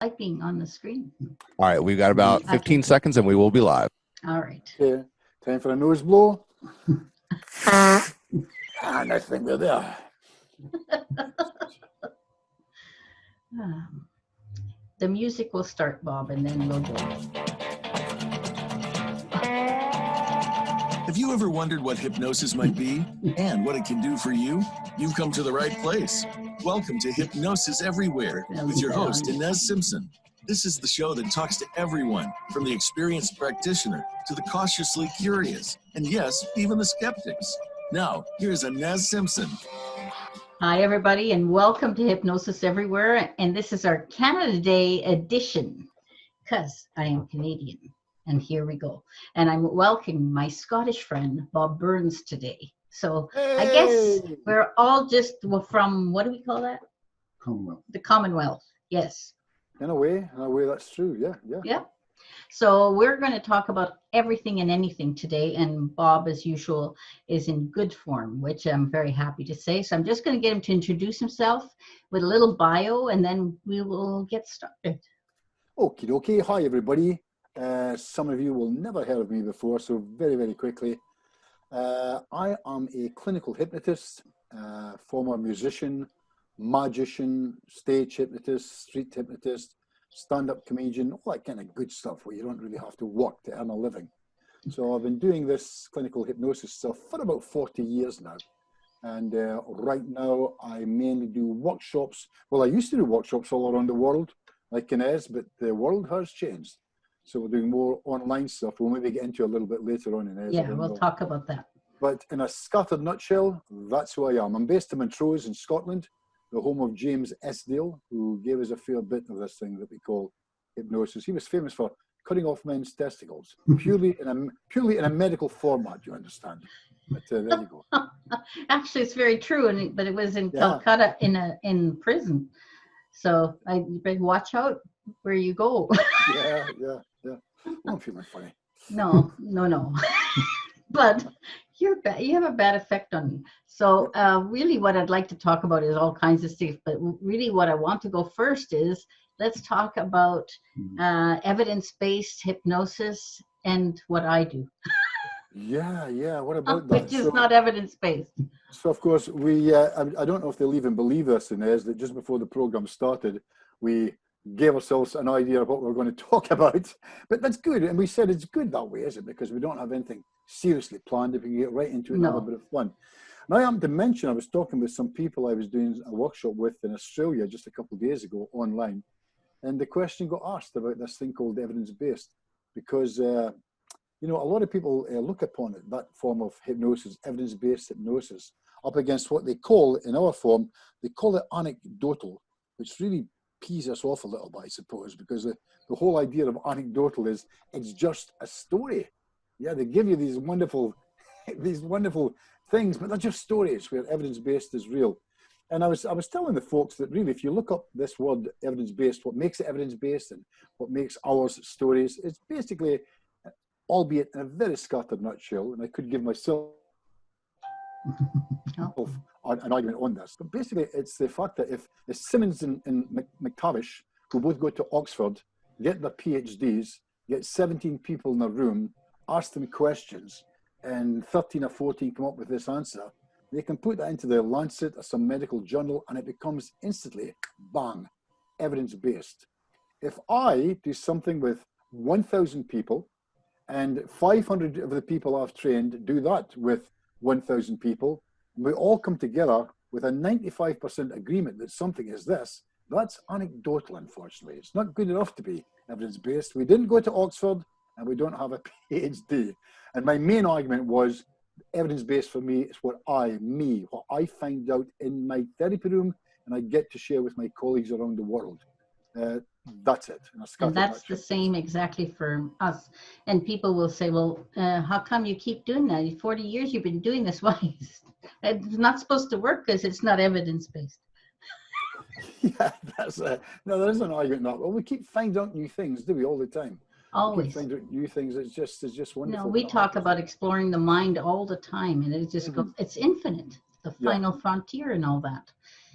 like being on the screen. All right, we've got about 15 seconds and we will be live. All right. Okay, time for a nose blow. And I think we're there. The music will start, Bob, and then we'll go. Have you ever wondered what hypnosis might be and what it can do for you? You've come to the right place. Welcome to Hypnosis-Everywhere with your host, Inez Simpson. This is the show that talks to everyone, from the experienced practitioner to the cautiously curious, and yes, even the skeptics. Now, here's Inez Simpson. Hi, everybody, and welcome to Hypnosis Everywhere. And this is our Canada Day edition, because I am Canadian. And here we go. And I'm welcoming my Scottish friend, Bob Burns, today. So hey. I guess we're all just from, what do we call that? Commonwealth. The Commonwealth, yes. In a way, that's true. Yeah. So we're going to talk about everything and anything today. And Bob, as usual, is in good form, which I'm very happy to say. So I'm just going to get him to introduce himself with a little bio, and then we will get started. Okie dokie. Hi, everybody. Some of you will never heard of me before, so very, very quickly. I am a clinical hypnotist, former musician, magician, stage hypnotist, street hypnotist, stand-up comedian, all that kind of good stuff where you don't really have to work to earn a living. So I've been doing this clinical hypnosis stuff for about 40 years now. And right now I mainly do workshops. Well, I used to do workshops all around the world, like Inez, but the world has changed. So we're doing more online stuff. We'll maybe get into a little bit later on, Inez. Yeah, we'll talk about that. But in a scattered nutshell, that's who I am. I'm based in Montrose in Scotland, the home of James Esdale, who gave us a fair bit of this thing that we call hypnosis. He was famous for cutting off men's testicles, purely in a medical format, you understand. But there you go. Actually, it's very true, but it was in Calcutta in prison. So I watch out where you go. Yeah. I'm feeling funny. No. But you have a bad effect on me. So really what I'd like to talk about is all kinds of stuff. But really what I want to go first is let's talk about evidence-based hypnosis and what I do. Yeah. What about that? Which is not evidence-based. So, of course, we, I don't know if they'll even believe this, Inez, that just before the program started, we gave ourselves an idea of what we're going to talk about. But that's good. And we said it's good that way, is it? Because we don't have anything seriously planned if we can get right into it and have a bit of fun. And I happen to mention, I was talking with some people I was doing a workshop with in Australia just a couple of days ago online. And the question got asked about this thing called evidence-based. Because, a lot of people look upon it, that form of hypnosis, evidence-based hypnosis, up against what they call, in our form, they call it anecdotal, which really pees us off a little bit, I suppose, because the whole idea of anecdotal is it's just a story. Yeah, they give you these wonderful things, but they're just stories where evidence-based is real. And I was telling the folks that really, if you look up this word evidence-based, what makes it evidence-based and what makes ours stories, it's basically, albeit in a very scattered nutshell, and I could give myself an argument on this, but basically it's the fact that if Simmons and McTavish, who both go to Oxford, get their PhDs, get 17 people in a room, ask them questions, and 13 or 14 come up with this answer, they can put that into the Lancet or some medical journal and it becomes instantly, bang, evidence-based. If I do something with 1,000 people and 500 of the people I've trained do that with 1,000 people, and we all come together with a 95% agreement that something is this, that's anecdotal, unfortunately. It's not good enough to be evidence-based. We didn't go to Oxford and we don't have a PhD. And my main argument was evidence-based for me is what I find out in my therapy room and I get to share with my colleagues around the world. That's it. And that's the same exactly for us. And people will say, well, how come you keep doing that? 40 years you've been doing this. Why? It's not supposed to work because it's not evidence-based. Yeah, there is an argument not. Well, we keep finding out new things, do we, all the time? Always. We keep finding out new things. It's just wonderful. No, we talk about exploring the mind all the time, and it just goes, it's infinite, the final frontier and all that.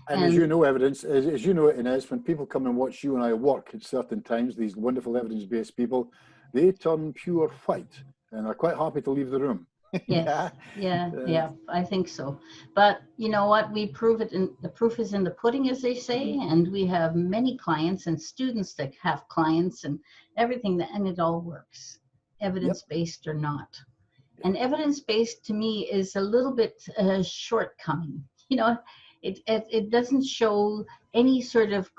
And as you know, as you know, Inez, when people come and watch you and I work at certain times, these wonderful evidence-based people, they turn pure white and are quite happy to leave the room. Yes, yeah, I think so. But you know what? We prove it, and the proof is in the pudding, as they say. And we have many clients and students that have clients and everything, and it all works, evidence-based or not. And evidence-based to me is a little bit shortcoming. You know, it doesn't show any sort of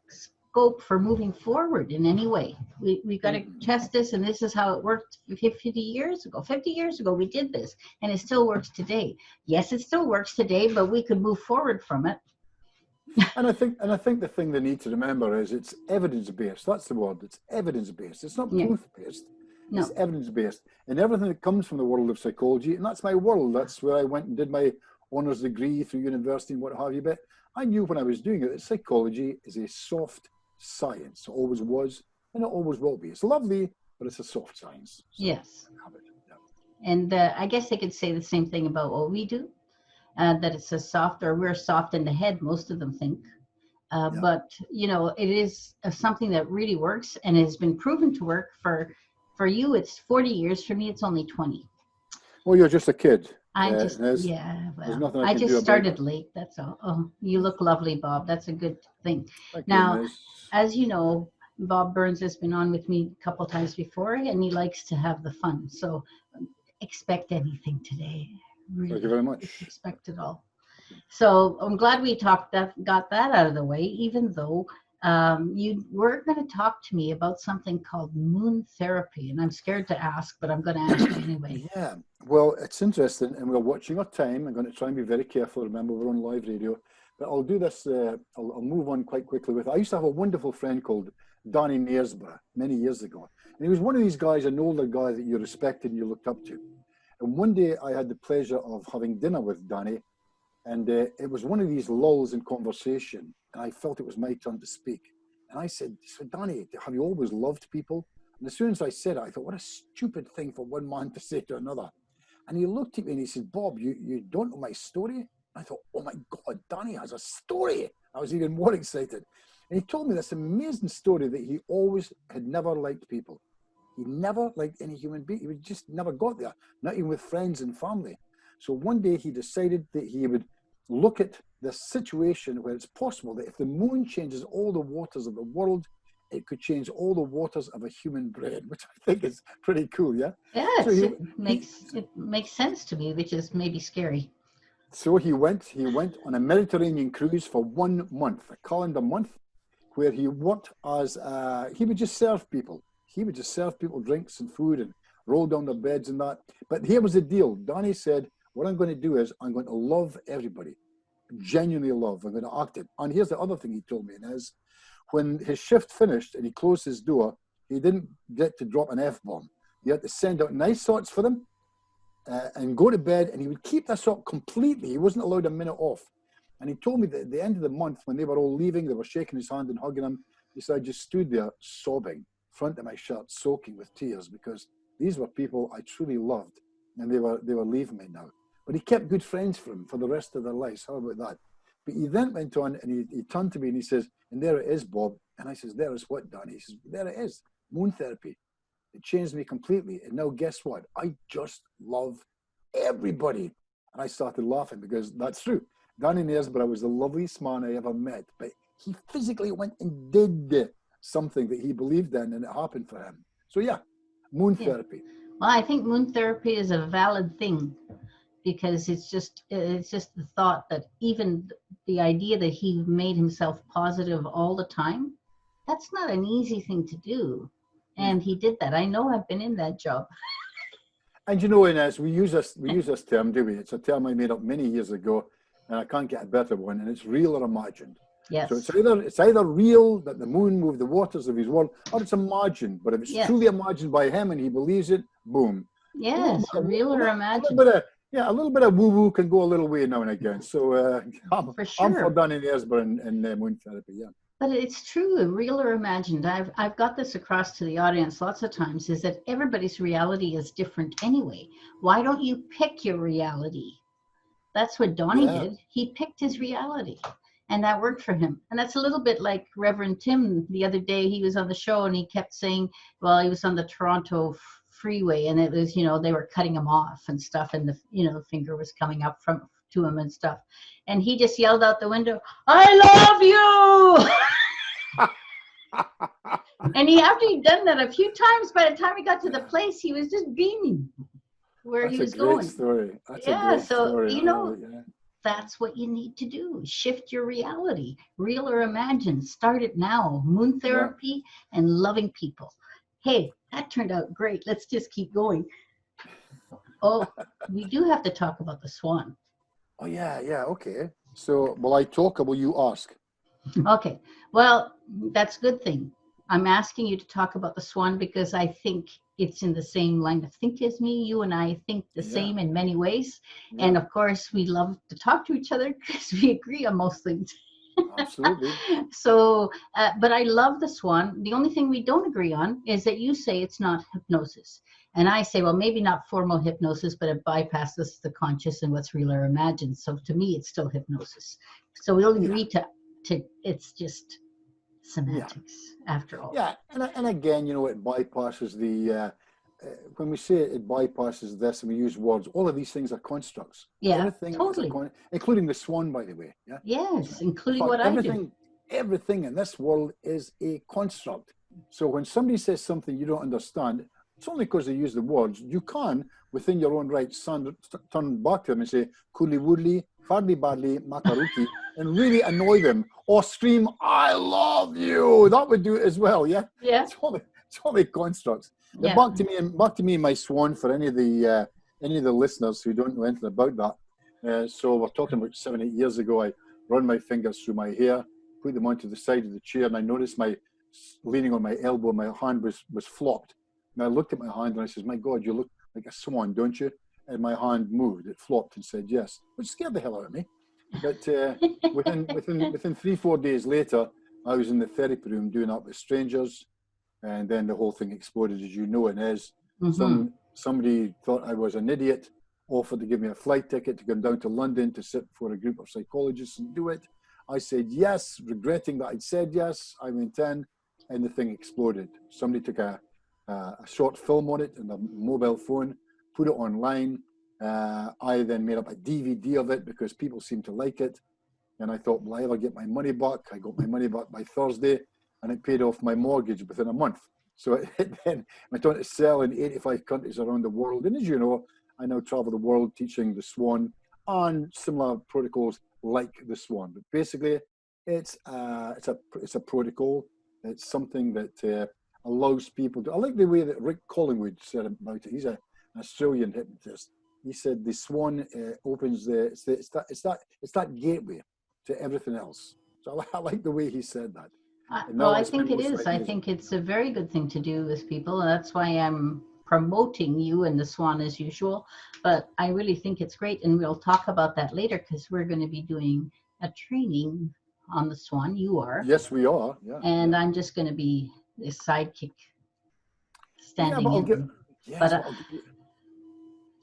scope for moving forward in any way. We got to test this, and this is how it worked 50 years ago. 50 years ago, we did this, and it still works today. Yes, it still works today, but we could move forward from it. And I think the thing they need to remember is it's evidence-based. That's the word. It's evidence-based. It's not proof-based. No. It's evidence-based. And everything that comes from the world of psychology, and that's my world. That's where I went and did my honours degree through university and what have you. But I knew when I was doing it that psychology is a soft science. It always was, and it always will be. It's lovely, but it's a soft science. So yes. And I guess they could say the same thing about what we do, that it's a soft, or we're soft in the head, most of them think. But, you know, it is something that really works and has been proven to work. For you, it's 40 years. For me, it's only 20. Well, you're just a kid. I well, I just started late, that's all. Oh, you look lovely, Bob. That's a good thing. Thank now, you, as you know, Bob Burns has been on with me a couple times before, and he likes to have the fun. So expect anything today. Really, thank you very much. Expect it all. So I'm glad we got that out of the way, even though you were going to talk to me about something called moon therapy, and I'm scared to ask, but I'm going to ask you anyway. Yeah, well, it's interesting, and we're watching our time. I'm going to try and be very careful. Remember, we're on live radio, but I'll do this. I'll move on quite quickly with it. I used to have a wonderful friend called Danny Knaresborough many years ago, and he was one of these guys, an older guy that you respected and you looked up to. And one day I had the pleasure of having dinner with Danny, and it was one of these lulls in conversation, and I felt it was my turn to speak. And I said, so Danny, have you always loved people? And as soon as I said it, I thought, what a stupid thing for one man to say to another. And he looked at me and he said, Bob, you don't know my story? And I thought, oh my God, Danny has a story. I was even more excited. And he told me this amazing story that he always had never liked people. He never liked any human being. He just never got there, not even with friends and family. So one day he decided that he would look at this situation where it's possible that if the moon changes all the waters of the world, it could change all the waters of a human brain, which I think is pretty cool, yeah? Yes, So it makes sense to me, which is maybe scary. So he went on a Mediterranean cruise for 1 month, a calendar month, where he worked as, he would just serve people. He would just serve people drinks and food and roll down their beds and that. But here was the deal. Danny said, what I'm going to do is I'm going to love everybody, genuinely love. I'm going to act it. And here's the other thing he told me, is when his shift finished and he closed his door, he didn't get to drop an F-bomb. He had to send out nice thoughts for them and go to bed, and he would keep this up completely. He wasn't allowed a minute off. And he told me that at the end of the month, when they were all leaving, they were shaking his hand and hugging him. He said, I just stood there sobbing, front of my shirt, soaking with tears, because these were people I truly loved, and they were leaving me now. But he kept good friends for him for the rest of their lives. How about that? But he then went on and he turned to me and he says, and there it is, Bob. And I says, there is what, Danny? He says, there it is, moon therapy. It changed me completely. And now guess what? I just love everybody. And I started laughing because that's true. Danny Knaresborough was the loveliest man I ever met, but he physically went and did something that he believed in, and it happened for him. So yeah, moon therapy. Well, I think moon therapy is a valid thing, because it's just the thought that even the idea that he made himself positive all the time, that's not an easy thing to do. And he did that. I know, I've been in that job. And you know, Inez, we use this term, do we? It's a term I made up many years ago, and I can't get a better one, and it's real or imagined. Yes. So it's either real that the moon moved the waters of his world, or it's imagined. But if it's truly imagined by him and he believes it, boom. Yes, real or imagined. A little bit of woo-woo can go a little way now and again. So I'm for Danny Knaresborough and moon therapy, yeah. But it's true, real or imagined. I've got this across to the audience lots of times, is that everybody's reality is different anyway. Why don't you pick your reality? That's what Donnie did. He picked his reality. And that worked for him. And that's a little bit like Reverend Tim the other day. He was on the show and he kept saying, well, he was on the Toronto freeway and it was, they were cutting him off and stuff. And the finger was coming up to him and stuff. And he just yelled out the window, I love you. And after he'd done that a few times, by the time he got to the place, he was just beaming where he was going. That's a great story. That's yeah, a great so, story. That's what you need to do. Shift your reality, real or imagined. Start it now. Moon therapy and loving people. Hey, that turned out great. Let's just keep going. Oh, we do have to talk about the Swan. Oh, yeah, okay. So, will I talk or will you ask? Okay, well, that's a good thing. I'm asking you to talk about the Swan because I think it's in the same line of think as me. You and I think the same in many ways. Yeah. And of course, we love to talk to each other because we agree on most things. Absolutely. So, but I love the Swan. The only thing we don't agree on is that you say it's not hypnosis. And I say, well, maybe not formal hypnosis, but it bypasses the conscious and what's real or imagined. So to me, it's still hypnosis. So we'll agree to it's just semantics after all. Yeah, and again, it bypasses the, when we say it bypasses this and we use words, all of these things are constructs. Yeah, everything totally. Including the Swan, by the way. Yeah. Yes, including what I do. Everything in this world is a construct. So when somebody says something you don't understand, it's only because they use the words. You can, within your own right, turn back to them and say, Coolly Woodley, Fardly Badly, Makaruki, and really annoy them, or scream, I love you. That would do it as well, yeah? Yeah. It's only constructs. Yeah. Back to me, my Swan, for any of the listeners who don't know anything about that. So we're talking about 7-8 years ago, I run my fingers through my hair, put them onto the side of the chair, and I noticed leaning on my elbow, my hand was flopped. And I looked at my hand and I said, my God, you look like a swan, don't you? And my hand moved, it flopped and said yes, which scared the hell out of me. But within 3-4 days later, I was in the therapy room doing that with strangers, and then the whole thing exploded, as you know it is. Mm-hmm. Somebody thought I was an idiot, offered to give me a flight ticket to come down to London to sit for a group of psychologists and do it. I said yes, regretting that I'd said yes. I went in, and the thing exploded. Somebody took a short film on it and a mobile phone, put it online. I then made up a DVD of it because people seemed to like it. And I thought, well, I either get my money back. I got my money back by Thursday, and it paid off my mortgage within a month. So it then went on to sell in 85 countries around the world. And as you know, I now travel the world teaching the Swan and similar protocols like the Swan. But basically, it's a protocol. It's something that allows people to. I like the way that Rick Collingwood said about it. He's an Australian hypnotist. He said the Swan opens it's that gateway to everything else. So I like the way he said that. Well, I think it is. I think it's a very good thing to do with people, and that's why I'm promoting you and the Swan as usual. But I really think it's great, and we'll talk about that later because we're going to be doing a training on the Swan. You are. Yes, we are. Yeah. And I'm just going to be the sidekick standing in.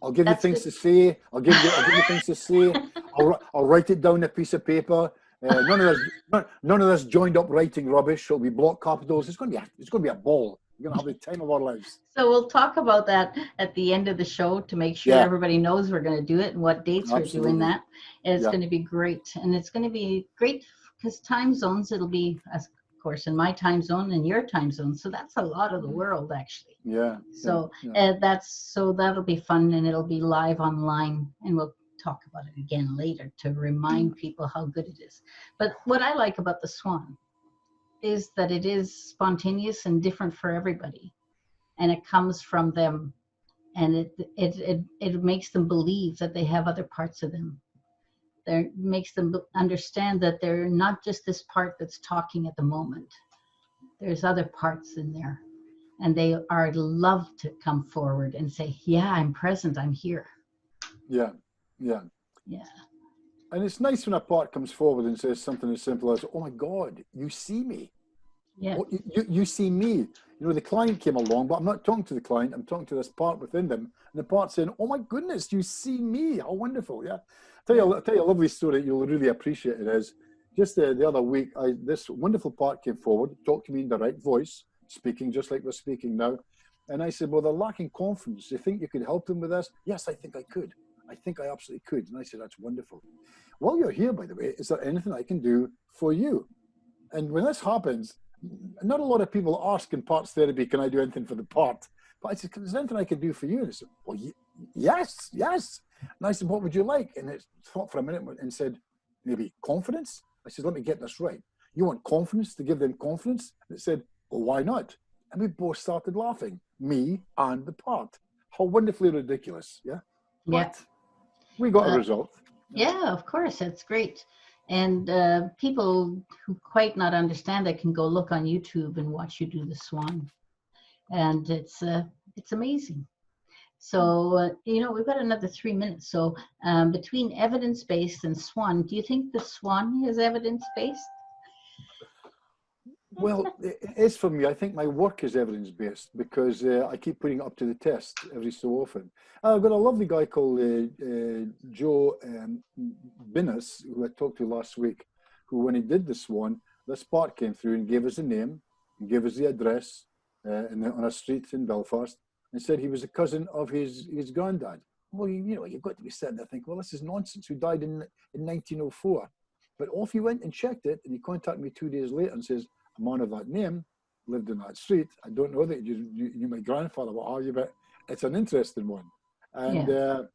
I'll give you things to say. I'll give you things to say. I'll write it down on a piece of paper. None of this joined up writing rubbish. It'll be block capitals. It's going to be a ball. We're going to have the time of our lives. So we'll talk about that at the end of the show to make sure everybody knows we're going to do it and what dates we're doing that. And it's going to be great. And it's going to be great because time zones, it'll be, of course, in my time zone and your time zone. So that's a lot of the world, actually. Yeah. So that'll be fun, and it'll be live online, and we'll talk about it again later to remind people how good it is. But what I like about the Swan is that it is spontaneous and different for everybody, and it comes from them, and it makes them believe that they have other parts of them. It makes them understand that they're not just this part that's talking at the moment. There's other parts in there, and they are love to come forward and say, yeah, I'm present, I'm here. Yeah. And it's nice when a part comes forward and says something as simple as, oh my God, you see me. Yeah. Oh, you see me. The client came along, but I'm not talking to the client. I'm talking to this part within them. And the part saying, oh my goodness, you see me. How wonderful. Yeah. I'll tell you a lovely story you'll really appreciate it is. just the other week, this wonderful part came forward, talked to me in the right voice, speaking just like we're speaking now. And I said, well, they're lacking confidence. Do you think you could help them with this? Yes, I think I could. I think I absolutely could. And I said, that's wonderful. While you're here, by the way, is there anything I can do for you? And when this happens, not a lot of people ask in parts therapy, can I do anything for the part? But I said, is there anything I can do for you? And he said, well, yes. And I said, what would you like? And it thought for a minute and said, maybe confidence? I said, let me get this right. You want confidence to give them confidence? And it said, well, why not? And we both started laughing, me and the part. How wonderfully ridiculous, yeah? Yeah. But we got a result. Yeah, of course, that's great. And people who quite not understand that can go look on YouTube and watch you do the Swan. And it's amazing. So, we've got another 3 minutes. So between evidence-based and Swan, do you think the Swan is evidence-based? Well, it is for me. I think my work is evidence-based because I keep putting it up to the test every so often. I've got a lovely guy called Joe Binnis, who I talked to last week, who when he did the Swan, this part came through and gave us a name, and gave us the address on a street in Belfast, and said he was a cousin of his granddad. Well, you've got to be sitting there thinking, well, this is nonsense, who died in 1904. But off he went and checked it, and he contacted me 2 days later and says, a man of that name lived in that street. I don't know that you knew my grandfather, what are you? But it's an interesting one, and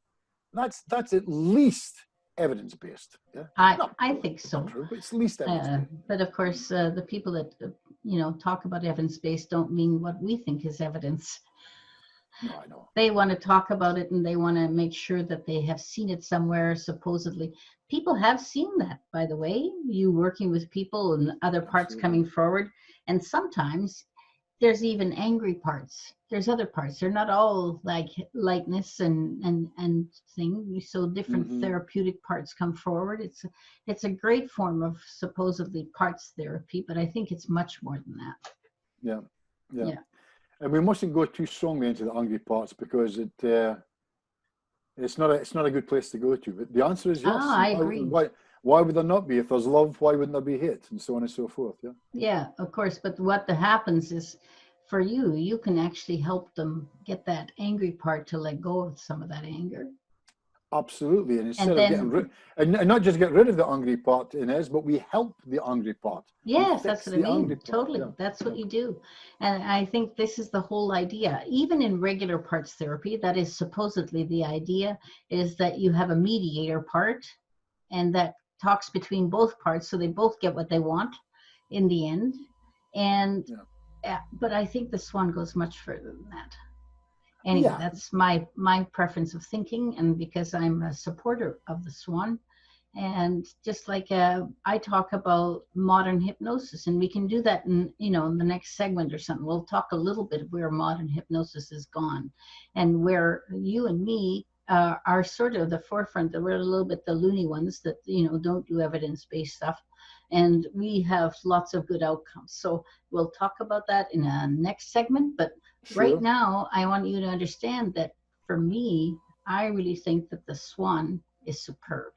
that's at least evidence-based. Yeah? I think so. True, but it's least evidence-based. But of course, the people that talk about evidence-based don't mean what we think is evidence. No, I know. They want to talk about it and they want to make sure that they have seen it somewhere, supposedly. People have seen that, by the way, you working with people and other parts coming forward. And sometimes there's even angry parts. There's other parts. They're not all like lightness and thing. So different therapeutic parts come forward. It's a great form of supposedly parts therapy, but I think it's much more than that. Yeah. And we mustn't go too strongly into the angry parts because it's not a good place to go to. But the answer is yes. I agree. Why would there not be? If there's love, why wouldn't there be hate? And so on and so forth. Yeah. Yeah, of course. But what happens is, for you can actually help them get that angry part to let go of some of that anger. Absolutely, and instead of getting rid, and not just get rid of the angry part, Inez, but we help the angry part. Yes, that's what I mean. Totally, that's what you do, and I think this is the whole idea. Even in regular parts therapy, that is supposedly the idea, is that you have a mediator part, and that talks between both parts, so they both get what they want in the end. And but I think the Swan goes much further than that. Anyway, that's my preference of thinking, and because I'm a supporter of the Swan, and just like I talk about modern hypnosis, and we can do that in in the next segment or something. We'll talk a little bit of where modern hypnosis is gone, and where you and me are sort of the forefront. That we're a little bit the loony ones that don't do evidence-based stuff, and we have lots of good outcomes. So we'll talk about that in a next segment, but. Sure. Right now, I want you to understand that for me, I really think that the Swan is superb.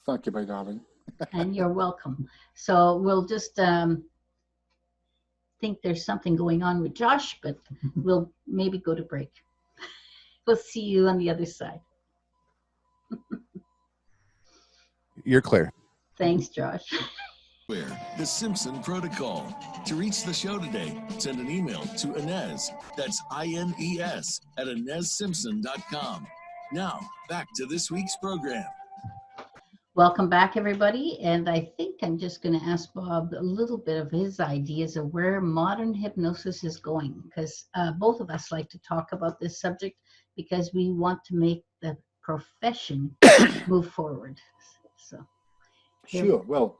Thank you, my darling. And you're welcome. So we'll just think there's something going on with Josh, but we'll maybe go to break. We'll see you on the other side. You're clear. Thanks, Josh. The Simpson Protocol. To reach the show today, send an email to Inez, that's INES, at InezSimpson.com. Now, back to this week's program. Welcome back, everybody. And I think I'm just going to ask Bob a little bit of his ideas of where modern hypnosis is going, because both of us like to talk about this subject because we want to make the profession move forward. So, sure.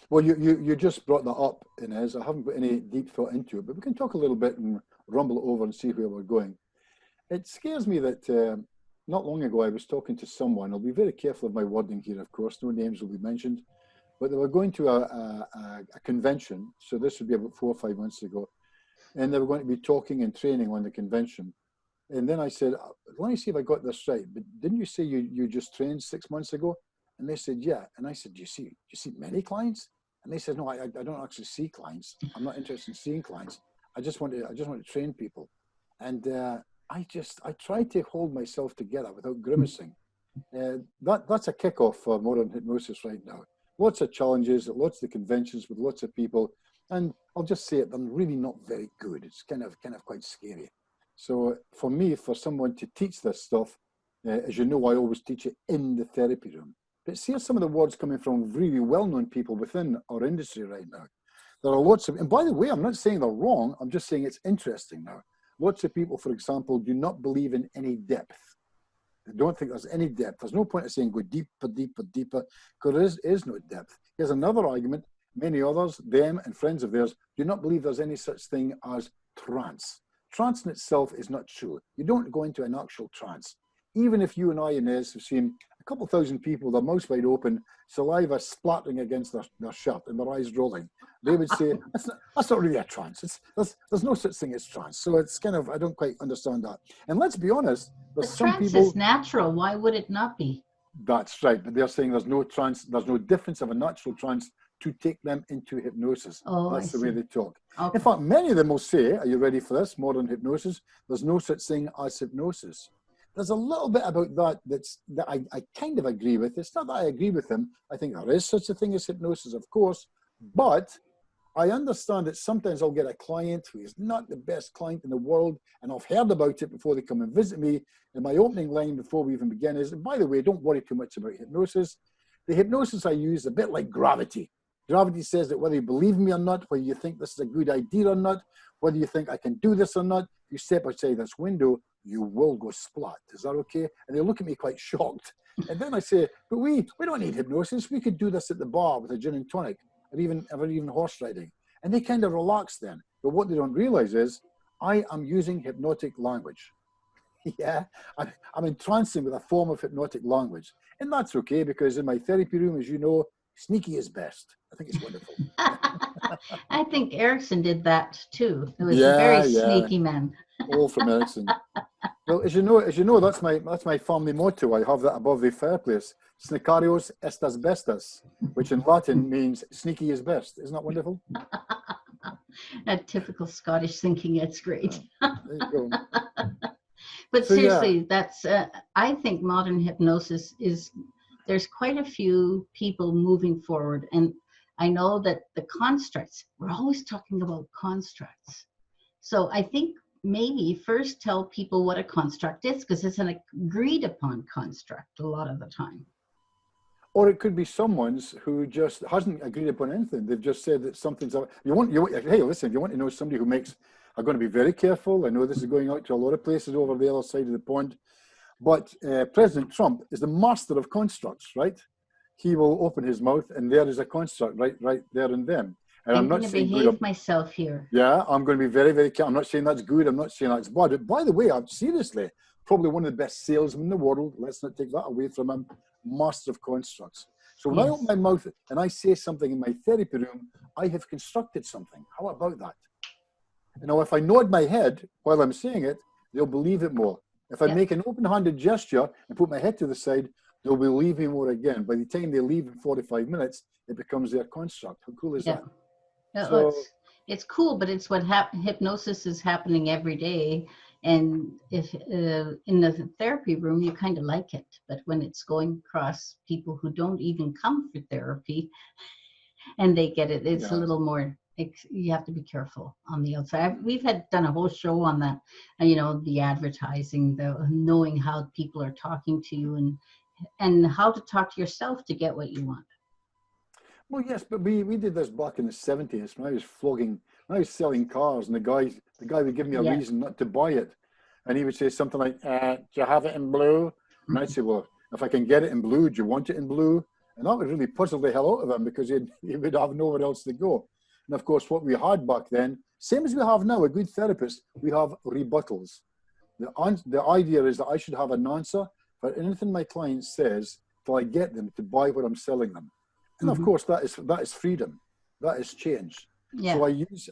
Well, you just brought that up, Inez. I haven't put any deep thought into it, but we can talk a little bit and rumble over and see where we're going. It scares me that not long ago I was talking to someone. I'll be very careful of my wording here, of course. No names will be mentioned. But they were going to a convention. So this would be about 4 or 5 months ago. And they were going to be talking and training on the convention. And then I said, let me see if I got this right. But didn't you say you just trained 6 months ago? And they said, yeah. And I said, do you see many clients? And they said, no, I don't actually see clients. I'm not interested in seeing clients. I just want to train people. And I try to hold myself together without grimacing. That's a kickoff for modern hypnosis right now. Lots of challenges, lots of conventions with lots of people. And I'll just say it, I'm really not very good. It's kind of quite scary. So for me, for someone to teach this stuff, as you know, I always teach it in the therapy room. But see some of the words coming from really well-known people within our industry right now. There are lots of, and by the way, I'm not saying they're wrong. I'm just saying it's interesting now. Lots of people, for example, do not believe in any depth. They don't think there's any depth. There's no point in saying go deeper, deeper, deeper, because there is no depth. Here's another argument. Many others, them and friends of theirs, do not believe there's any such thing as trance. Trance in itself is not true. You don't go into an actual trance. Even if you and I, Inez, have seen a couple thousand people, their mouths wide open, saliva splattering against their shirt and their eyes rolling, they would say, that's not really a trance. There's no such thing as trance. So it's kind of, I don't quite understand that. And let's be honest, there's some trance people... is natural. Why would it not be? That's right. But they're saying there's no trance, there's no difference of a natural trance to take them into hypnosis. Oh, that's the way they talk. Okay. In fact, many of them will say, are you ready for this? Modern hypnosis, there's no such thing as hypnosis. There's a little bit about that that I kind of agree with. It's not that I agree with them. I think there is such a thing as hypnosis, of course, but I understand that sometimes I'll get a client who is not the best client in the world, and I've heard about it before they come and visit me. And my opening line before we even begin is, by the way, don't worry too much about hypnosis. The hypnosis I use is a bit like gravity. Gravity says that whether you believe me or not, whether you think this is a good idea or not, whether you think I can do this or not, you step outside this window, you will go splat. Is that okay? And they look at me quite shocked. And then I say, but we don't need hypnosis. We could do this at the bar with a gin and tonic, or even horse riding. And they kind of relax then. But what they don't realize is I am using hypnotic language. Yeah, I'm entrancing with a form of hypnotic language. And that's okay, because in my therapy room, as you know, sneaky is best. I think it's wonderful. I think Erickson did that too. It was a very sneaky man. All from Erickson. Well, as you know, that's my family motto. I have that above the fireplace. Snicarios estas bestas, which in Latin means sneaky is best. Isn't that wonderful? A typical Scottish thinking. It's great. There you go. But so, seriously, that's. I think modern hypnosis is. There's quite a few people moving forward, and I know that the constructs. We're always talking about constructs. So I think maybe first tell people what a construct is, because it's an agreed upon construct a lot of the time. Or it could be someone's who just hasn't agreed upon anything. They've just said that something's. Hey, listen, if you want to know somebody who makes, I'm going to be very careful. I know this is going out to a lot of places over the other side of the pond, but President Trump is the master of constructs, right? He will open his mouth and there is a construct right there and then. And I'm not going to behave myself here. Yeah, I'm going to be very, very careful. I'm not saying that's good. I'm not saying that's bad. But by the way, I'm seriously probably one of the best salesmen in the world. Let's not take that away from him. Master of constructs. So when I open my mouth and I say something in my therapy room, I have constructed something. How about that? You know, if I nod my head while I'm saying it, they'll believe it more. If I make an open-handed gesture and put my head to the side, they'll believe me more again. By the time they leave in 45 minutes, it becomes their construct. How cool is that? So, it's cool, but it's what hypnosis is happening every day. And if in the therapy room, you kind of like it. But when it's going across people who don't even come for therapy and they get it, it's a little more, you have to be careful on the outside. We've done a whole show on that, you know, the advertising, the knowing how people are talking to you and how to talk to yourself to get what you want. Well, yes, but we did this back in the 70s when I was selling cars, and the guy would give me a reason not to buy it. And he would say something like, do you have it in blue? And I'd say, well, if I can get it in blue, do you want it in blue? And that would really puzzle the hell out of him, because he would have nowhere else to go. And of course, what we had back then, same as we have now, a good therapist, we have rebuttals. The idea is that I should have an answer for anything my client says till I get them to buy what I'm selling them. And of course, that is freedom. That is change. Yeah. So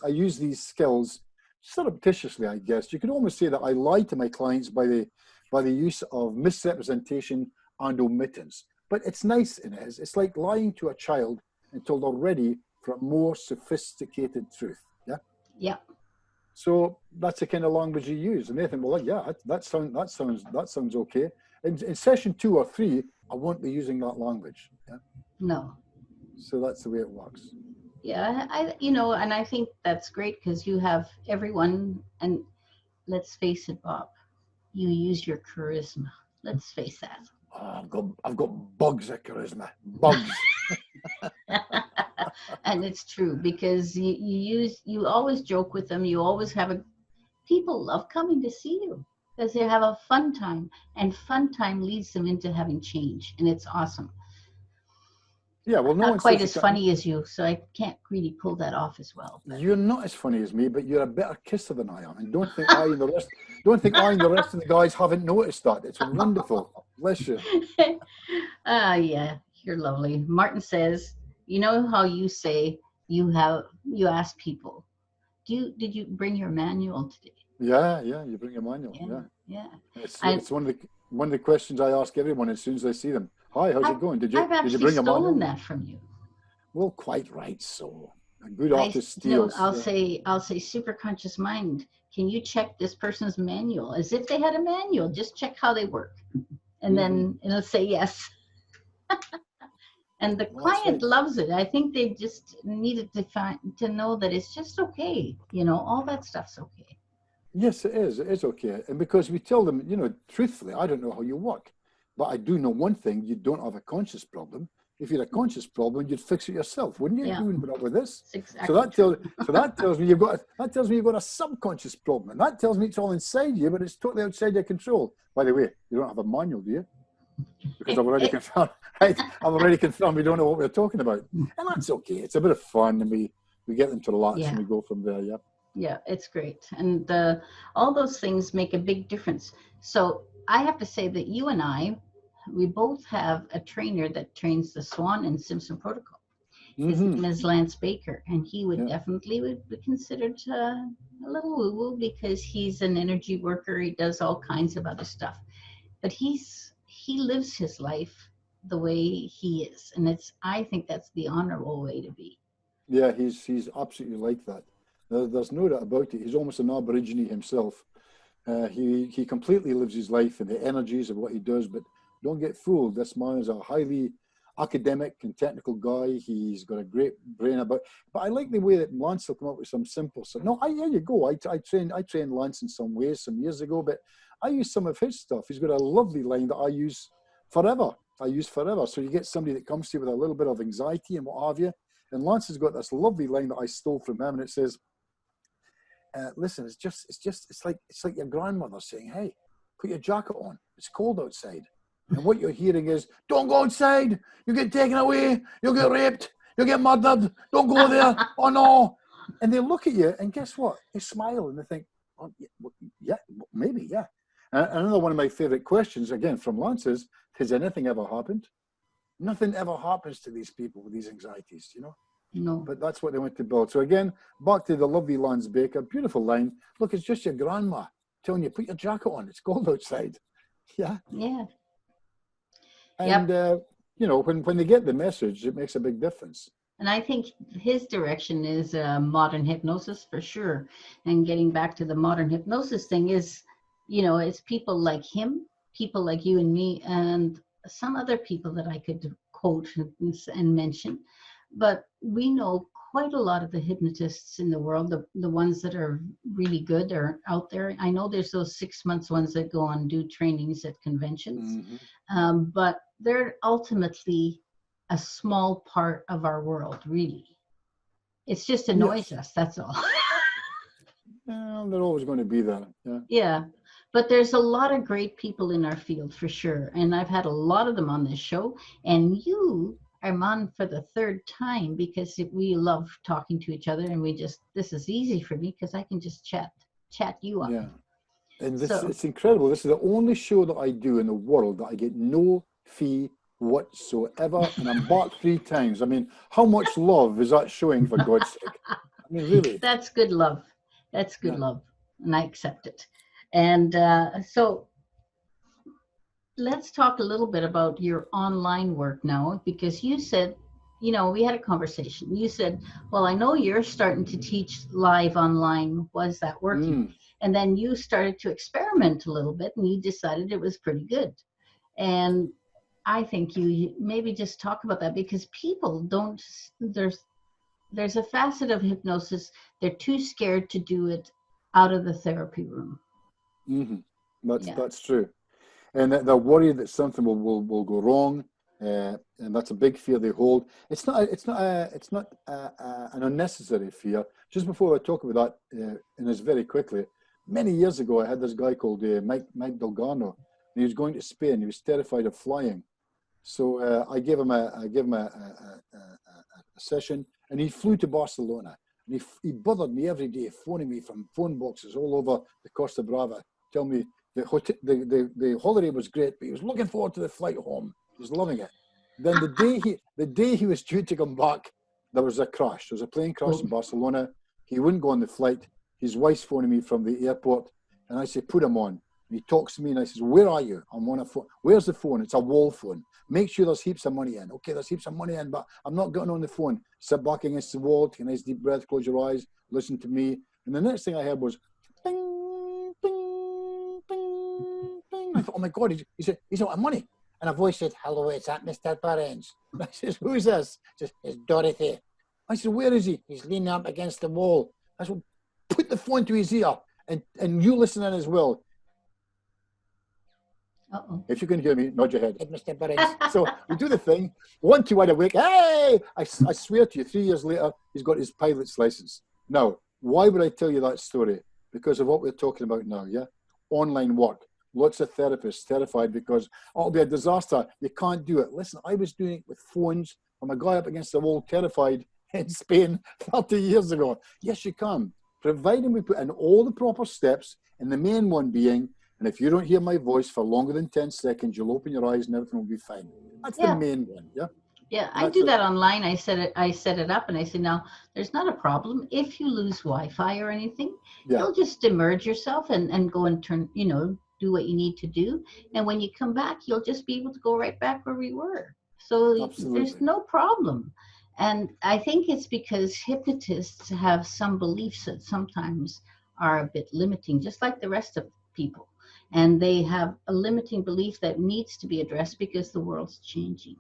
I use these skills surreptitiously, I guess. You could almost say that I lie to my clients by the use of misrepresentation and omittance. But it's nice, Inez. It's like lying to a child until they're ready for a more sophisticated truth. Yeah. Yeah. So that's the kind of language you use, and they think, well, yeah, that sounds okay. In session 2 or 3, I won't be using that language. Yeah. No. So that's the way it works. Yeah, and I think that's great because you have everyone, and let's face it, Bob, you use your charisma. Let's face that. Oh, I've got bugs of charisma. Bugs. And it's true because you always joke with them. You always people love coming to see you because they have a fun time, and fun time leads them into having change, and it's awesome. Yeah, well, no Not one quite says as funny as you, so I can't really pull that off as well. You're not as funny as me, but you're a better kisser than I am. And don't think I and the rest of the guys haven't noticed that. It's wonderful. Bless you. Yeah, you're lovely. Martin says, you know how you say you ask people, did you bring your manual today? Yeah, you bring a manual. Yeah. It's one of the questions I ask everyone as soon as I see them. Hi, how's it going? Did you I've actually bring a manual? stolen that from you. Well, quite right. So a good artist steals. I'll say superconscious mind. Can you check this person's manual as if they had a manual? Just check how they work, and then it'll say yes. And the client loves it. I think they just needed to know that it's just okay. All that stuff's okay. Yes, it is. It is okay. And because we tell them, truthfully, I don't know how you work, but I do know one thing: you don't have a conscious problem. If you had a conscious problem, you'd fix it yourself, wouldn't you? Yeah. You wouldn't put up with this. Exactly. So that tells me you've got a subconscious problem, and that tells me it's all inside you, but it's totally outside your control. By the way, you don't have a manual, do you? Because I've already confirmed. Right? I've already confirmed we don't know what we're talking about, and that's okay. It's a bit of fun, and we get them to relax, and we go from there. Yeah. Yeah, it's great, and all those things make a big difference. So I have to say that you and I, we both have a trainer that trains the Swan and Simpson protocol. His name is Lance Baker, and he would definitely be considered a little woo-woo because he's an energy worker. He does all kinds of other stuff, but he lives his life the way he is, and I think that's the honorable way to be. Yeah, he's absolutely like that. There's no doubt about it. He's almost an Aborigine himself. He completely lives his life in the energies of what he does, but don't get fooled. This man is a highly academic and technical guy. He's got a great brain but I like the way that Lance will come up with some simple stuff. No, here you go. I trained Lance in some ways some years ago, but I use some of his stuff. He's got a lovely line that I use forever. So you get somebody that comes to you with a little bit of anxiety and what have you. And Lance has got this lovely line that I stole from him, and it says, listen, it's like your grandmother saying, hey, put your jacket on. It's cold outside. And what you're hearing is, don't go outside. You'll get taken away. You'll get raped. You'll get murdered. Don't go there. Oh, no. And they look at you, and guess what? They smile, and they think, oh, yeah, maybe, yeah. And another one of my favorite questions, again, from Lance is, has anything ever happened? Nothing ever happens to these people with these anxieties, No. But that's what they want to build. So again, back to the lovely Lance Baker, beautiful line. Look, it's just your grandma telling you, put your jacket on. It's cold outside. Yeah. Yeah. And, when they get the message, it makes a big difference. And I think his direction is modern hypnosis for sure. And getting back to the modern hypnosis thing is, it's people like him, people like you and me, and some other people that I could quote and mention. But we know quite a lot of the hypnotists in the world, the ones that are really good are out there. I know there's those 6 months ones that go on do trainings at conventions, but they're ultimately a small part of our world, really. It's just annoys us, that's all. Yeah, they're always going to be there. Yeah, but there's a lot of great people in our field for sure. And I've had a lot of them on this show, and you I'm on for the 3rd time because we love talking to each other, and this is easy for me because I can just chat you up. Yeah, and it's incredible. This is the only show that I do in the world that I get no fee whatsoever, and I'm back 3 times. I mean, how much love is that showing, for God's sake? I mean, really. That's good love. That's good love, and I accept it. And so let's talk a little bit about your online work now, because you said, we had a conversation. You said, well, I know you're starting to teach live online. Was that working? Mm. And then you started to experiment a little bit and you decided it was pretty good. And I think you maybe just talk about that, because people don't, there's a facet of hypnosis. They're too scared to do it out of the therapy room. Mm-hmm. Yeah. That's true. And they're worried that something will go wrong, and that's a big fear they hold. It's not an unnecessary fear. Just before I talk about that, and it's very quickly, many years ago, I had this guy called Mike Delgado, and he was going to Spain. He was terrified of flying, so I gave him a session, and he flew to Barcelona. And he bothered me every day, phoning me from phone boxes all over the Costa Brava, telling me the holiday was great, but he was looking forward to the flight home. He was loving it. Then the day he was due to come back, there was a crash. There was a plane crash in Barcelona. He wouldn't go on the flight. His wife's phoning me from the airport, and I say, put him on. And he talks to me, and I says, where are you? I'm on a phone. Where's the phone? It's a wall phone. Make sure there's heaps of money in. Okay, there's heaps of money in, but I'm not getting on the phone. Sit back against the wall, take a nice deep breath, close your eyes, listen to me. And the next thing I heard was, bing, bing, bing, bing. I thought, oh my God, he's out of money. And a voice said, hello, it's that Mr. Burns. I says, who's this? He says, it's Dorothy. I said, where is he? He's leaning up against the wall. I said, put the phone to his ear and you listen in as well. Uh-oh. If you can hear me, nod your head. Mr. Burns. So we do the thing. 1, 2, wide awake. Hey! I swear to you, 3 years later, he's got his pilot's license. Now, why would I tell you that story? Because of what we're talking about now, yeah? Online work. Lots of therapists terrified because it'll be a disaster. You can't do it. Listen, I was doing it with phones from a guy up against the wall, terrified in Spain 30 years ago. Yes, you can. Providing we put in all the proper steps, and the main one being, and if you don't hear my voice for longer than 10 seconds, you'll open your eyes and everything will be fine. That's the main one, yeah? Yeah, I do that online. I set it up and I say, now, there's not a problem. If you lose Wi-Fi or anything, you'll just emerge yourself and go and turn, do what you need to do. And when you come back, you'll just be able to go right back where we were. So there's no problem. And I think it's because hypnotists have some beliefs that sometimes are a bit limiting, just like the rest of people. And they have a limiting belief that needs to be addressed because the world's changing.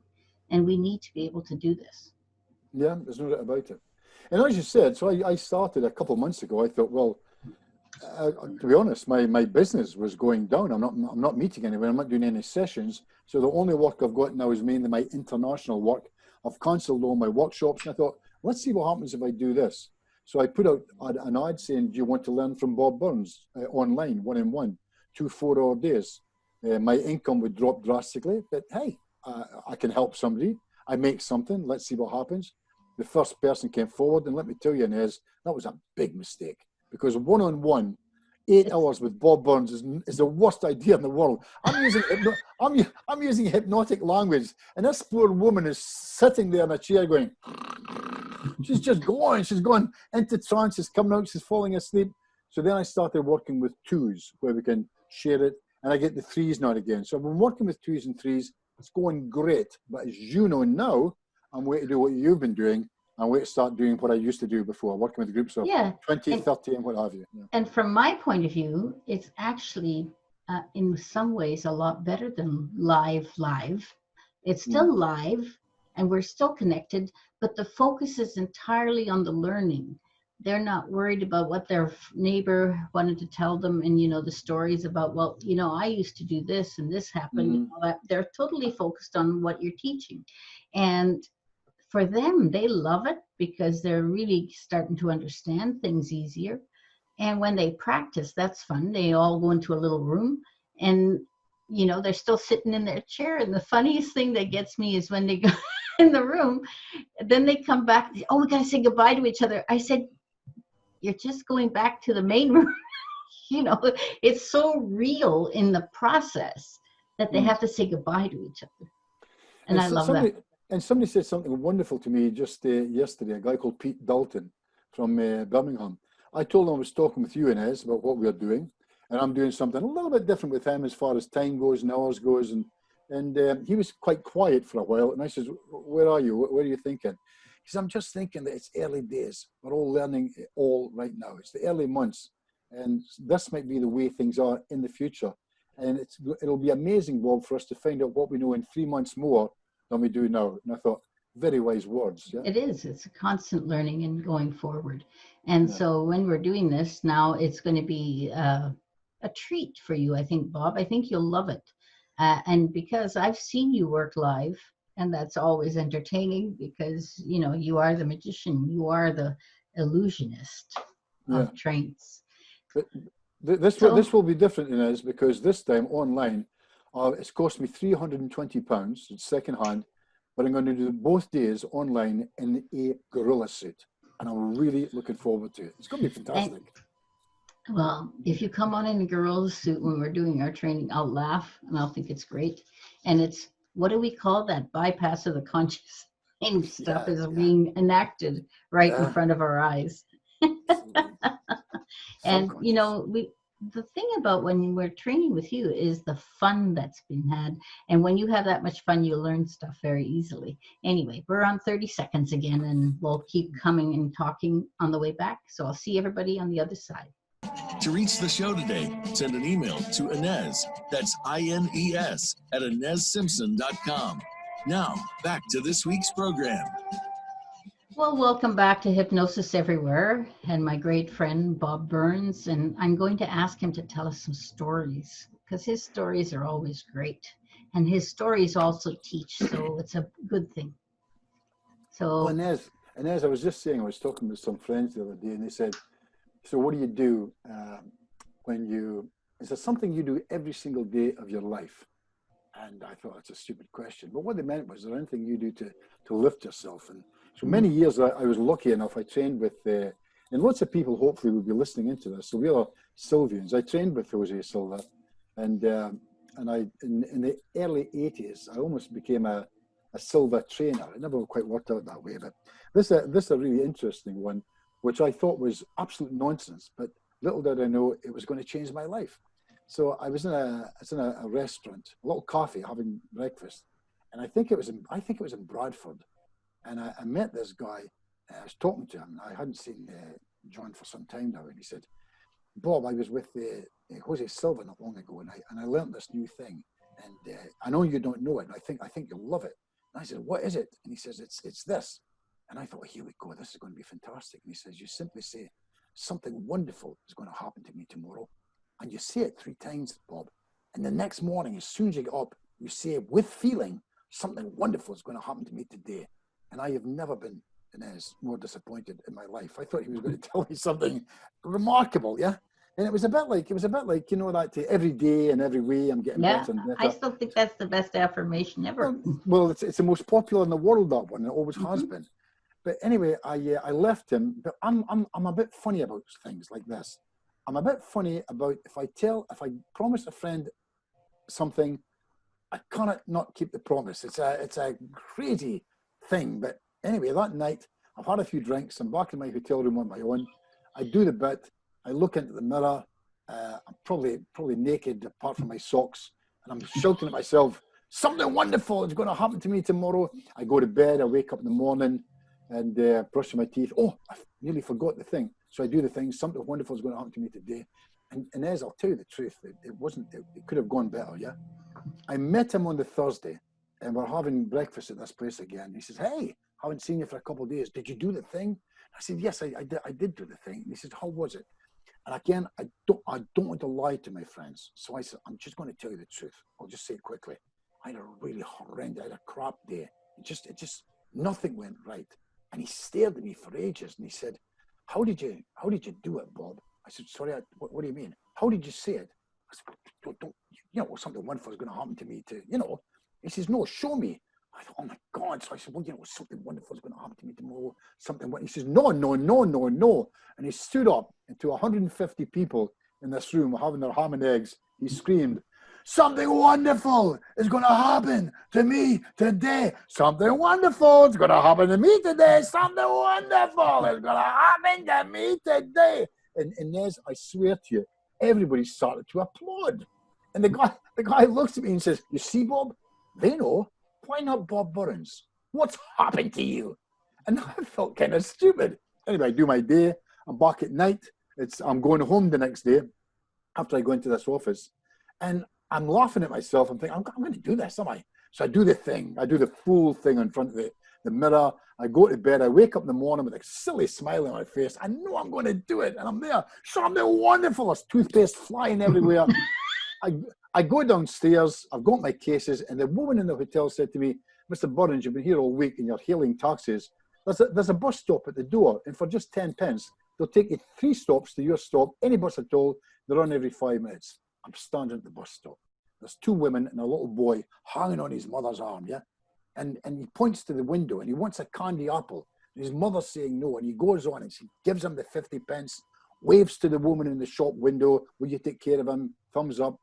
And we need to be able to do this. Yeah, there's no doubt about it. And as you said, so I started a couple of months ago. I thought, well, to be honest, my business was going down. I'm not meeting anyone. I'm not doing any sessions. So the only work I've got now is mainly my international work. I've cancelled all my workshops, and I thought, let's see what happens if I do this. So I put out an ad saying, do you want to learn from Bob Burns online, 1-on-1, 2 4-hour days? My income would drop drastically, but hey, I can help somebody. I make something. Let's see what happens. The first person came forward, and let me tell you, Inez, that was a big mistake, because 1-on-1, 8 hours with Bob Burns is the worst idea in the world. I'm using hypnotic language, and this poor woman is sitting there in a chair going, she's just going. She's going into trance. She's coming out. She's falling asleep. So then I started working with 2s where we can share it, and I get the 3s now and again. So I've been working with 2s and 3s. It's going great. But as you know now, I'm waiting to do what you've been doing. I'm waiting to start doing what I used to do before, working with groups of 20, 30 and what have you. Yeah. And from my point of view, it's actually in some ways a lot better than live. It's still live and we're still connected, but the focus is entirely on the learning. They're not worried about what their neighbor wanted to tell them and, the stories about, well, I used to do this and this happened. They're totally focused on what you're teaching. And for them, they love it because they're really starting to understand things easier. And when they practice, that's fun. They all go into a little room and, they're still sitting in their chair. And the funniest thing that gets me is when they go in the room, then they come back. Oh, we got to say goodbye to each other. I said, you're just going back to the main room. It's so real in the process that they have to say goodbye to each other. And I love that. And somebody said something wonderful to me just yesterday, a guy called Pete Dalton from Birmingham. I told him I was talking with you, Inez, about what we are doing. and I'm doing something a little bit different with him as far as time goes and hours goes. And he was quite quiet for a while. And I says, where are you? What are you thinking? He says, I'm just thinking that it's early days. We're all learning it all right now. It's the early months. And this might be the way things are in the future. And it'll be amazing, Bob, for us to find out what we know in 3 months more than we do now. And I thought, very wise words. Yeah? It is. It's a constant learning and going forward. And so when we're doing this now, it's going to be a treat for you, I think, Bob. I think you'll love it. And because I've seen you work live, and that's always entertaining because, you know, you are the magician, you are the illusionist of trains. But this will be different, Inez, because this time online, it's cost me £320, it's second hand, but I'm going to do both days online in a gorilla suit. And I'm really looking forward to it. It's going to be fantastic. Well, if you come on in a gorilla suit when we're doing our training, I'll laugh and I'll think it's great. And it's, what do we call that? Bypass of the conscious mind stuff is being enacted right in front of our eyes. And, you know, the thing about when we're training with you is the fun that's been had. And when you have that much fun, you learn stuff very easily. Anyway, we're on 30 seconds again, and we'll keep coming and talking on the way back. So I'll see everybody on the other side. To reach the show today, send an email to Inez, that's INES, at InezSimpson.com. Now, back to this week's program. Well, welcome back to Hypnosis Everywhere, and my great friend Bob Burns, and I'm going to ask him to tell us some stories, because his stories are always great, and his stories also teach, so it's a good thing. So, Inez, I was just saying, I was talking with some friends the other day, and they said, so what do you do is there something you do every single day of your life? And I thought that's a stupid question. But what they meant was, is there anything you do to lift yourself? And so many years I was lucky enough, I trained with, and lots of people hopefully will be listening into this. So we are Sylvians. I trained with Jose Silva. And I, in the early 80s, I almost became a Silva trainer. It never quite worked out that way. But this is a really interesting one, which I thought was absolute nonsense. But little did I know it was going to change my life. So I was in a restaurant, a little coffee, having breakfast, and I think it was in Bradford, and I met this guy. I was talking to him. I hadn't seen John for some time now, and he said, "Bob, I was with Jose Silva not long ago, and I learned this new thing, and I know you don't know it, and I think you'll love it." And I said, "What is it?" And he says, "It's this." And I thought, well, here we go. This is going to be fantastic. And he says, "You simply say, something wonderful is going to happen to me tomorrow. And you say it 3 times, Bob. And the next morning, as soon as you get up, you say with feeling, something wonderful is going to happen to me today." And I have never been, Inez, more disappointed in my life. I thought he was going to tell me something remarkable, yeah? And it was a bit like, you know, that every day and every way I'm getting better and better. I still think that's the best affirmation ever. Well, it's the most popular in the world, that one. It always has been. But anyway, I left him, but I'm a bit funny about things like this. I'm a bit funny about if I promise a friend something, I cannot not keep the promise. It's a crazy thing. But anyway, that night I've had a few drinks. I'm back in my hotel room on my own. I do the bit. I look into the mirror. I'm probably naked apart from my socks, and I'm shouting at myself, "Something wonderful is going to happen to me tomorrow." I go to bed. I wake up in the morning and brush my teeth. Oh, I nearly forgot the thing. So I do the thing. Something wonderful is going to happen to me today. And Inez, I'll tell you the truth. It could have gone better, yeah? I met him on the Thursday, and we're having breakfast at this place again. He says, "Hey, haven't seen you for a couple of days. Did you do the thing?" I said, "Yes, I did do the thing." And he said, "How was it?" And again, I don't want to lie to my friends. So I said, "I'm just going to tell you the truth. I'll just say it quickly. I had a really horrendous, I had a crap day. It just nothing went right." And he stared at me for ages, and he said, How did you do it, Bob?" I said, "Sorry, what do you mean? How did you say it?" I said, don't you know, something wonderful is going to happen to me too, you know. He says, "No, show me." I thought, "Oh my God." So I said, "Well, you know, something wonderful is going to happen to me tomorrow. He says, no. And he stood up, and to 150 people in this room having their ham and eggs, he screamed, "Something wonderful is going to happen to me today. Something wonderful is going to happen to me today. Something wonderful is going to happen to me today." And Inez, I swear to you, everybody started to applaud. And the guy looks at me and says, "You see, Bob, they know. Why not Bob Burns? What's happened to you?" And I felt kind of stupid. Anyway, I do my day. I'm back at night. I'm going home the next day after I go into this office. And I'm laughing at myself. I'm thinking, I'm going to do this, am I? So I do the thing. I do the full thing in front of the mirror. I go to bed. I wake up in the morning with a silly smile on my face. I know I'm going to do it. And I'm there. Sure, I'm there wonderful. There's toothpaste flying everywhere. I go downstairs. I've got my cases. And the woman in the hotel said to me, "Mr. Burns, you've been here all week and you're hailing taxis. There's a bus stop at the door. And for just 10 pence, they'll take you 3 stops to your stop. Any bus at all. They run every 5 minutes." I'm standing at the bus stop. There's 2 women and a little boy hanging on his mother's arm, yeah? And he points to the window and he wants a candy apple. And his mother's saying no. And he goes on and she gives him the 50 pence, waves to the woman in the shop window, "Will you take care of him?" Thumbs up.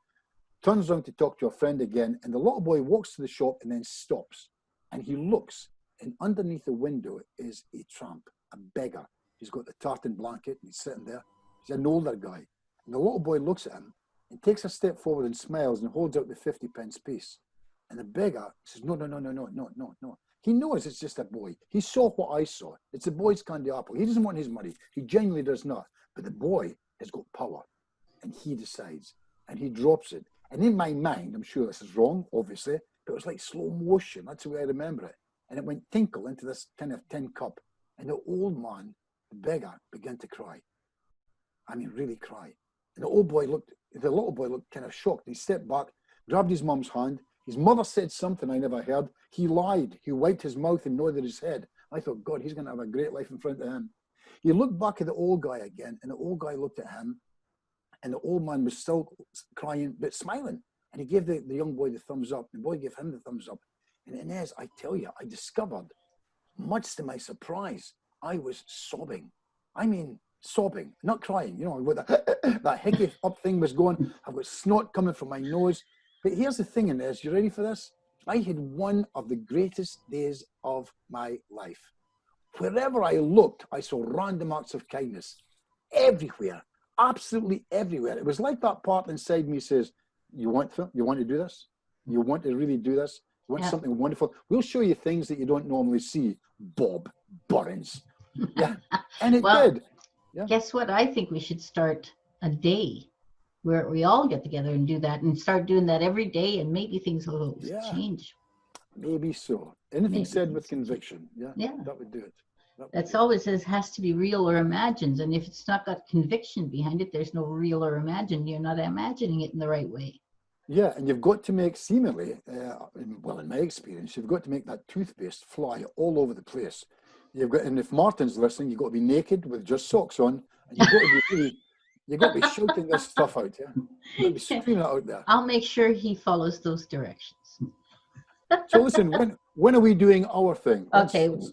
Turns around to talk to a friend again. And the little boy walks to the shop and then stops. And he looks, and underneath the window is a tramp, a beggar. He's got the tartan blanket and he's sitting there. He's an older guy. And the little boy looks at him and takes a step forward and smiles and holds out the 50 pence piece. And the beggar says, "No, no, no, no, no, no, no, no." He knows it's just a boy. He saw what I saw. It's a boy's candy apple. He doesn't want his money. He genuinely does not. But the boy has got power. And he decides. And he drops it. And in my mind, I'm sure this is wrong, obviously, but it was like slow motion. That's the way I remember it. And it went tinkle into this kind of tin cup. And the old man, the beggar, began to cry. I mean, really cry. And the little boy looked kind of shocked. He stepped back, grabbed his mum's hand. His mother said something I never heard. He lied. He wiped his mouth and nodded his head. I thought, God, he's going to have a great life in front of him. He looked back at the old guy again, and the old guy looked at him, and the old man was still crying, but smiling. And he gave the young boy the thumbs up. The boy gave him the thumbs up. And Inez, I tell you, I discovered, much to my surprise, I was sobbing. I mean, sobbing, not crying. You know, with that hickey up thing was going. I've got snot coming from my nose. But here's the thing, Inez, you ready for this? I had one of the greatest days of my life. Wherever I looked, I saw random acts of kindness. Everywhere, absolutely everywhere. It was like that part inside me says, you want to do this? You want to really do this? You want something wonderful? We'll show you things that you don't normally see, Bob Burns. Yeah, and it did. Yeah. Guess what? I think we should start a day where we all get together and do that and start doing that every day, and maybe things will change. Maybe so. Anything said with conviction. Yeah, that would do it. That's always has to be real or imagined. And if it's not got conviction behind it, there's no real or imagined. You're not imagining it in the right way. Yeah, and you've got to make seemingly, well, in my experience, you've got to make that toothpaste fly all over the place. And if Martin's listening, you've got to be naked with just socks on, and you've got to be shouting this stuff out. Yeah, you've got to be screaming it out there. I'll make sure he follows those directions. So listen, when are we doing our thing?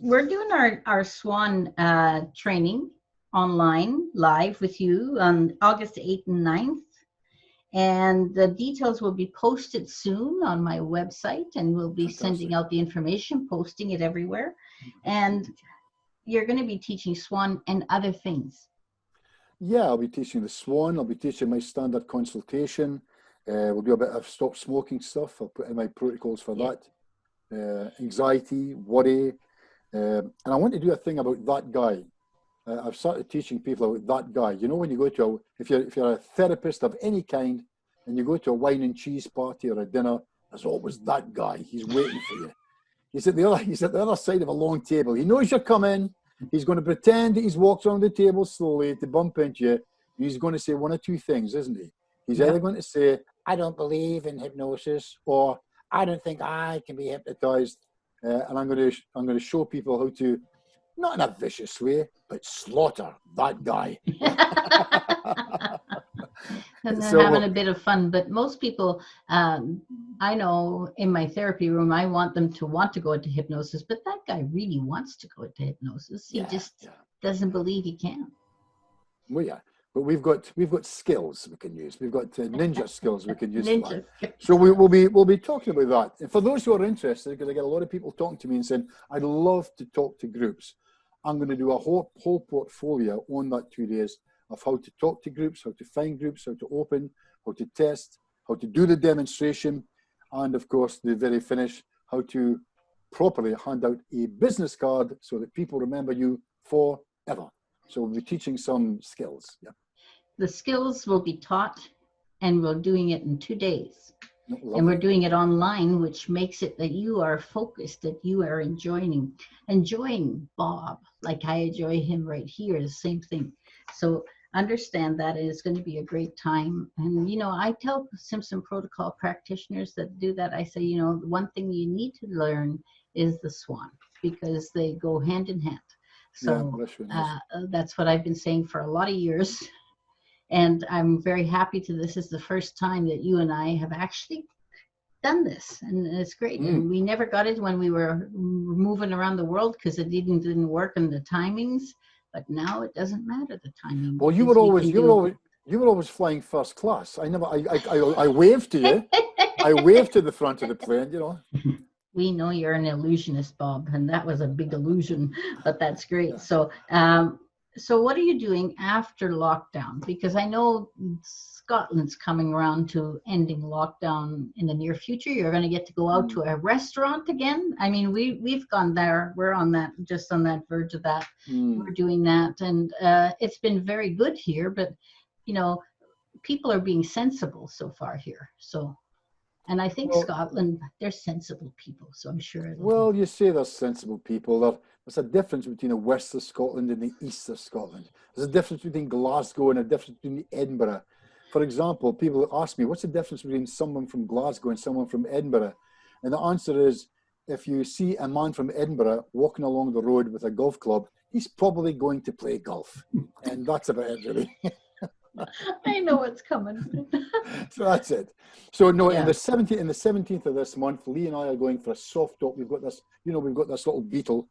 We're doing our Swan training online, live with you on August 8th and 9th. And the details will be posted soon on my website, and we'll be sending out the information, posting it everywhere. And you're going to be teaching Swan and other things. Yeah, I'll be teaching the Swan. I'll be teaching my standard consultation. We'll do a bit of stop smoking stuff. I'll put in my protocols for that. Anxiety, worry. And I want to do a thing about that guy. I've started teaching people about that guy. You know, when you go to if you're a therapist of any kind and you go to a wine and cheese party or a dinner, there's always that guy. He's waiting for you. He's at the other side of a long table. He knows you're coming. He's going to pretend that he's walked around the table slowly to bump into you. He's going to say one or two things, isn't he? He's either going to say, "I don't believe in hypnosis," or "I don't think I can be hypnotized." And I'm going to show people how to, not in a vicious way, but slaughter that guy. And they're having a bit of fun. But most people, I know in my therapy room, I want them to want to go into hypnosis, but that guy really wants to go into hypnosis. He just doesn't believe he can. Well, yeah. But we've got skills we can use. We've got ninja skills we can use. For that. So we'll be talking about that. And for those who are interested, because I get a lot of people talking to me and saying, "I'd love to talk to groups," I'm going to do a whole portfolio on that 2 days of how to talk to groups, how to find groups, how to open, how to test, how to do the demonstration, and of course, the very finish, how to properly hand out a business card so that people remember you forever. So we'll be teaching some skills. Yeah. The skills will be taught, and we're doing it in 2 days. Lovely. And we're doing it online, which makes it that you are focused, that you are enjoying Bob, like I enjoy him right here, the same thing. So understand that it's going to be a great time. And, you know, I tell Simpson protocol practitioners that do that, I say, you know, one thing you need to learn is the Swan, because they go hand in hand. So that's what I've been saying for a lot of years. And I'm very happy this is the first time that you and I have actually done this. And it's great. And we never got it when we were moving around the world because it didn't work in the timings. But now it doesn't matter the timing. Well, you were always flying first class. I waved to you. I waved to the front of the plane, you know. We know you're an illusionist, Bob, and that was a big illusion, but that's great. Yeah. So what are you doing after lockdown? Because I know Scotland's coming around to ending lockdown in the near future. You're going to get to go out to a restaurant again. I mean, we've gone there. We're on that, just on that verge of that. We're doing that, and it's been very good here. But you know, people are being sensible so far here. So. And I think Scotland, they're sensible people, so I'm sure. Well, you say they're sensible people. There's a difference between the west of Scotland and the east of Scotland. There's a difference between Glasgow and a difference between Edinburgh. For example, people ask me, what's the difference between someone from Glasgow and someone from Edinburgh? And the answer is, if you see a man from Edinburgh walking along the road with a golf club, he's probably going to play golf. And that's about it, really. I know what's coming. So that's it. So no, in the 17th of this month, Lee and I are going for a soft top. We've got this, you know, we've got this little Beetle,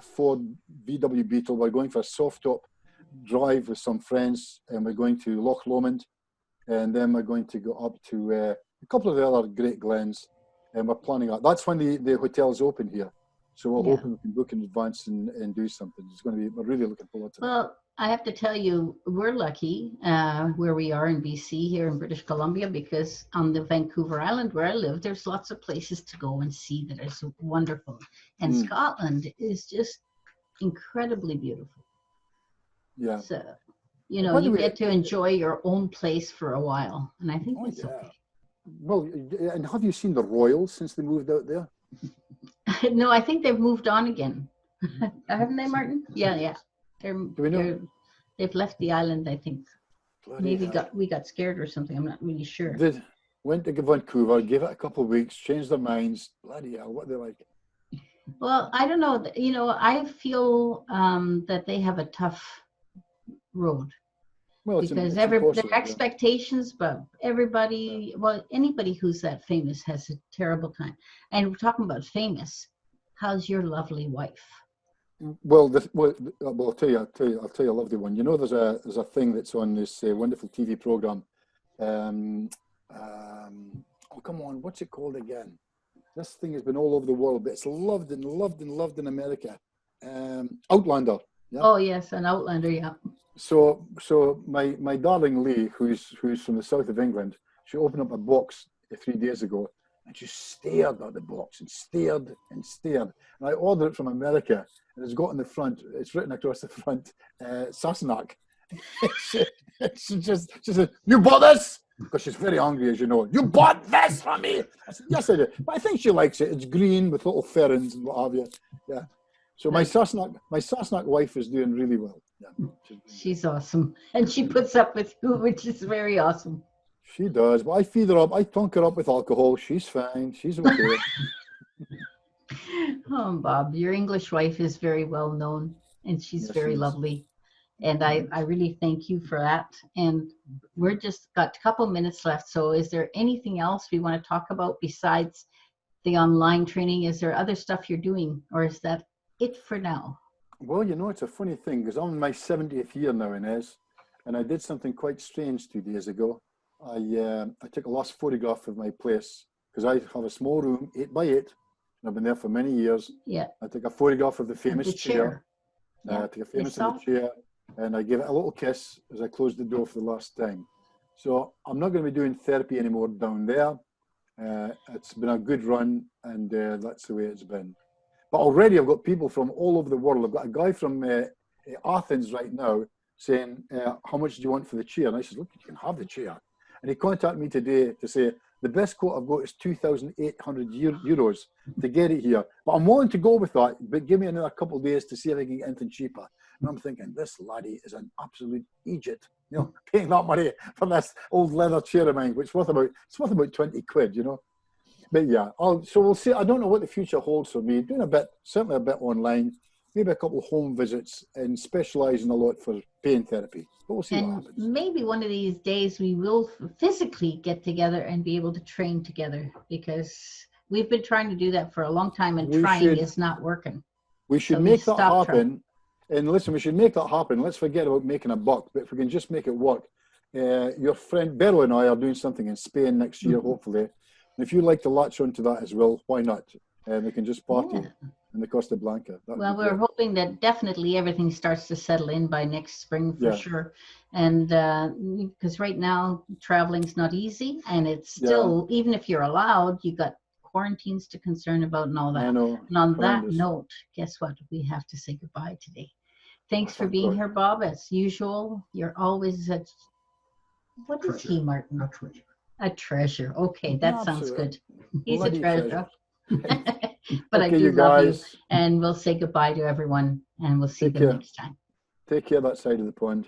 Ford VW Beetle. We're going for a soft top drive with some friends, and we're going to Loch Lomond, and then we're going to go up to a couple of the other Great Glens, and we're planning out. That's when the hotel's open here. So we're hoping we can book in advance and do something. It's going to be, we're really looking forward to that. Well, I have to tell you, we're lucky where we are in BC here in British Columbia, because on the Vancouver Island where I live, there's lots of places to go and see that are so wonderful. And Scotland is just incredibly beautiful. Yeah. So, you know, you get to enjoy your own place for a while. And I think that's okay. Well, and have you seen the Royals since they moved out there? No, I think they've moved on again. Haven't they, Martin? Yeah. They've left the island, I think. Maybe we got scared or something. I'm not really sure. Went to Vancouver, gave it a couple of weeks, changed their minds. Bloody hell, what are they like? Well, I don't know. You know, I feel that they have a tough road. Well, because their expectations, but everybody, anybody who's that famous has a terrible time. And we're talking about famous. How's your lovely wife? Well, I'll tell you a lovely one. You know, there's a thing that's on this wonderful TV program. Oh, come on, what's it called again? This thing has been all over the world, but it's loved in America. Outlander. Yeah? Oh yes, an Outlander, yeah. So my darling Lee, who's from the south of England, she opened up a box 3 days ago, and she stared at the box and stared and stared. And I ordered it from America, and it's got on the front. It's written across the front, Sassenach. she said, "You bought this?" Because she's very hungry, as you know. "You bought this from me?" I said, "Yes, I did." But I think she likes it. It's green with little ferns and what have you. Yeah. So my Sassenach wife is doing really well. Yeah. She's awesome. And she puts up with you, which is very awesome. She does. But I feed her up. I tunk her up with alcohol. She's fine. She's okay. Oh, Bob, your English wife is very well known, and she's very lovely. And I really thank you for that. And we're just got a couple minutes left. So is there anything else we want to talk about besides the online training? Is there other stuff you're doing, or is that it for now? Well, you know, it's a funny thing, because I'm in my 70th year now, Inez, and I did something quite strange 2 days ago. I took a last photograph of my place, because I have a small room, 8 by 8, and I've been there for many years. Yeah. I took a photograph of the famous chair. Yeah. I took a famous of the chair. and I gave it a little kiss as I closed the door for the last time. So I'm not going to be doing therapy anymore down there. It's been a good run, and that's the way it's been. But already I've got people from all over the world. I've got a guy from Athens right now saying, how much do you want for the chair? And I said, look, you can have the chair. And he contacted me today to say, the best quote I've got is 2,800 euros to get it here. But I'm willing to go with that, but give me another couple of days to see if I can get anything cheaper. And I'm thinking, this laddie is an absolute Egypt, you know, paying that money for this old leather chair of mine, which is worth about 20 quid, you know. But yeah, so we'll see. I don't know what the future holds for me. Doing certainly a bit online, maybe a couple of home visits, and specialising a lot for pain therapy. But we'll see what happens. Maybe one of these days we will physically get together and be able to train together, because we've been trying to do that for a long time, and trying is not working. We should make that happen. And listen, we should make that happen. Let's forget about making a buck, but if we can just make it work. Your friend Beryl and I are doing something in Spain next year, hopefully. And if you'd like to latch onto that as well, why not? We can just party in the Costa Blanca. Well, we're hoping that definitely everything starts to settle in by next spring for sure. And because right now traveling's not easy, and it's still, even if you're allowed, you got quarantines to concern about and all that. I know. And on that note, guess what? We have to say goodbye today. Thanks for being here, Bob. As usual, you're always what is he, Martin? A treasure. A treasure. Okay, that sounds good. He's Bloody a treasure. But I Okay, do you love you. guys. And we'll say goodbye to everyone, and we'll see them next time. Take care of that side of the pond.